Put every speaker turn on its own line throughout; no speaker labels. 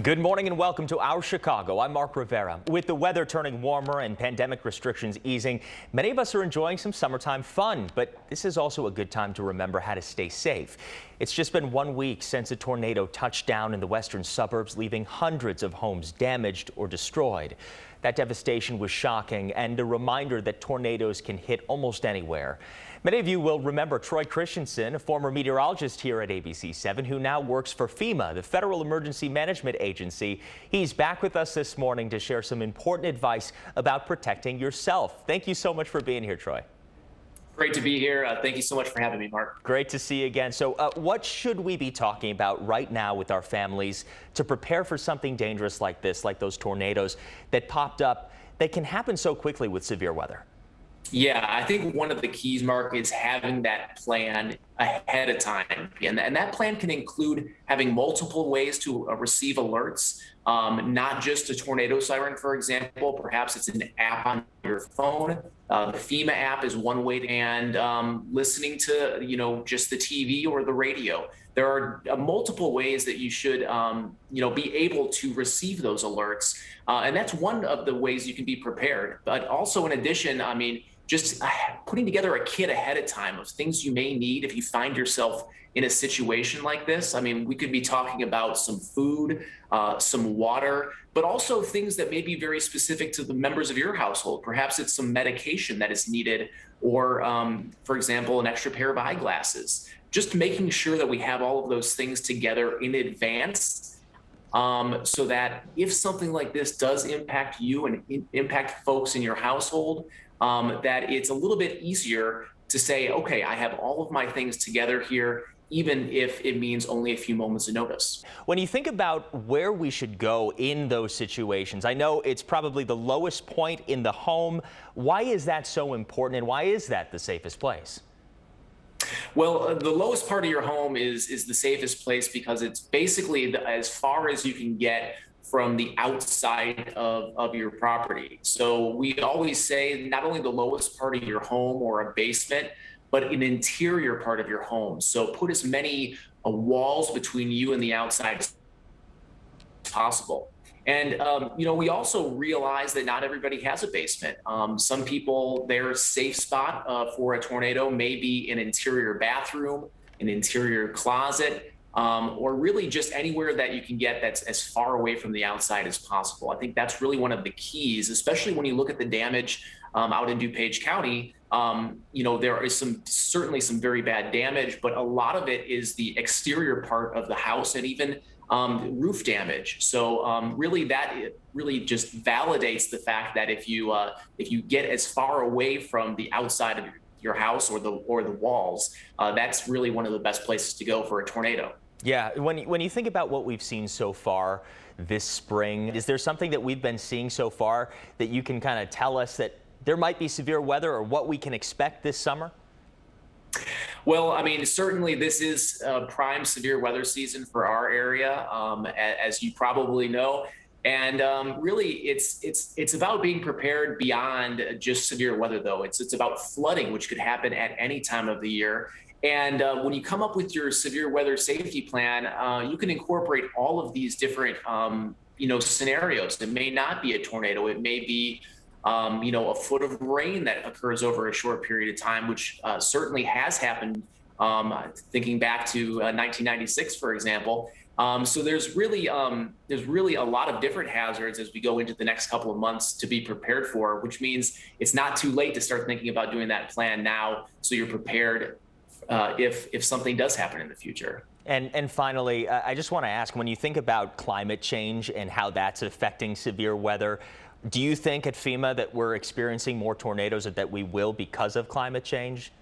Good morning and welcome to Our Chicago. I'm Mark Rivera. With the weather turning warmer and pandemic restrictions easing, many of us are enjoying some summertime fun, but this is also a good time to remember how to stay safe. It's just been 1 week since a tornado touched down in the western suburbs, leaving hundreds of homes damaged or destroyed. That devastation was shocking and a reminder that tornadoes can hit almost anywhere. Many of you will remember Troy Christensen, a former meteorologist here at ABC7, who now works for FEMA, the Federal Emergency Management Agency. He's back with us this morning to share some important advice about protecting yourself. Thank you so much for being here, Troy.
Great to be here. Thank you so much for having me, Mark.
Great to see you again. So what should we be talking about right now with our families to prepare for something dangerous like this, like those tornadoes that popped up that can happen so quickly with severe weather?
Yeah, I think one of the keys, Mark, is having that plan ahead of time. And that plan can include having multiple ways to receive alerts, not just a tornado siren, for example. Perhaps it's an app on your phone. The FEMA app is one way, and listening to, just the TV or the radio. There are multiple ways that you should, be able to receive those alerts. And that's one of the ways you can be prepared. But also in addition, just putting together a kit ahead of time of things you may need if you find yourself in a situation like this. We could be talking about some food, some water, but also things that may be very specific to the members of your household. Perhaps it's some medication that is needed, or for example, an extra pair of eyeglasses. Just making sure that we have all of those things together in advance, so that if something like this does impact you and impact folks in your household, that it's a little bit easier to say, okay, I have all of my things together here, even if it means only a few moments of notice.
When you think about where we should go in those situations, I know it's probably the lowest point in the home. Why is that so important, and why is that the safest place?
Well, the lowest part of your home is the safest place because it's basically as far as you can get from the outside of your property. So we always say not only the lowest part of your home or a basement, but an interior part of your home. So put as many walls between you and the outside as possible. And, we also realize that not everybody has a basement. Some people, their safe spot for a tornado may be an interior bathroom, an interior closet, or really just anywhere that you can get that's as far away from the outside as possible. I think that's really one of the keys, especially when you look at the damage out in DuPage County. There is certainly some very bad damage, but a lot of it is the exterior part of the house and even roof damage. So really just validates the fact that if you get as far away from the outside of your house or the walls, that's really one of the best places to go for a tornado.
Yeah, when you think about what we've seen so far this spring, is there something that we've been seeing so far that you can kind of tell us that there might be severe weather or what we can expect this summer?
Well, certainly this is prime severe weather season for our area, as you probably know. And really, it's about being prepared beyond just severe weather, though. It's about flooding, which could happen at any time of the year. And when you come up with your severe weather safety plan, you can incorporate all of these different, scenarios. It may not be a tornado. It may be, a foot of rain that occurs over a short period of time, which certainly has happened, thinking back to 1996, for example. So there's really a lot of different hazards as we go into the next couple of months to be prepared for, which means it's not too late to start thinking about doing that plan now, so you're prepared if something does happen in the future.
And finally, I just want to ask, when you think about climate change and how that's affecting severe weather, do you think at FEMA that we're experiencing more tornadoes, or that we will because of climate change?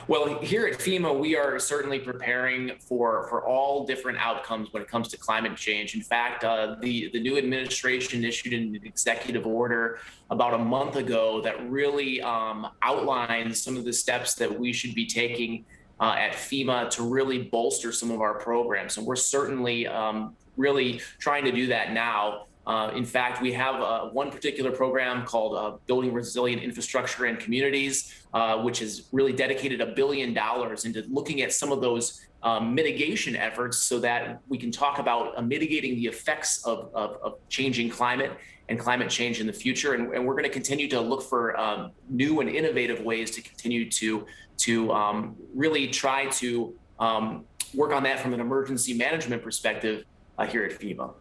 Well, here at FEMA, we are certainly preparing for all different outcomes when it comes to climate change. In fact, the new administration issued an executive order about a month ago that really outlines some of the steps that we should be taking at FEMA to really bolster some of our programs. And we're certainly really trying to do that now. In fact, we have one particular program called Building Resilient Infrastructure and Communities, which has really dedicated $1 billion into looking at some of those mitigation efforts so that we can talk about mitigating the effects of changing climate and climate change in the future. And we're going to continue to look for new and innovative ways to continue to really try to work on that from an emergency management perspective here at FEMA.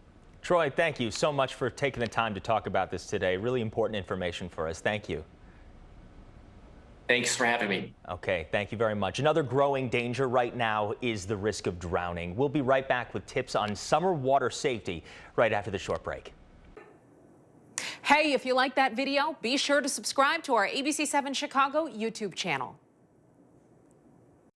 Troy, thank you so much for taking the time to talk about this today. Really important information for us. Thank you.
Thanks for having me.
Okay, thank you very much. Another growing danger right now is the risk of drowning. We'll be right back with tips on summer water safety right after the short break.
Hey, if you like that video, be sure to subscribe to our ABC7 Chicago YouTube channel.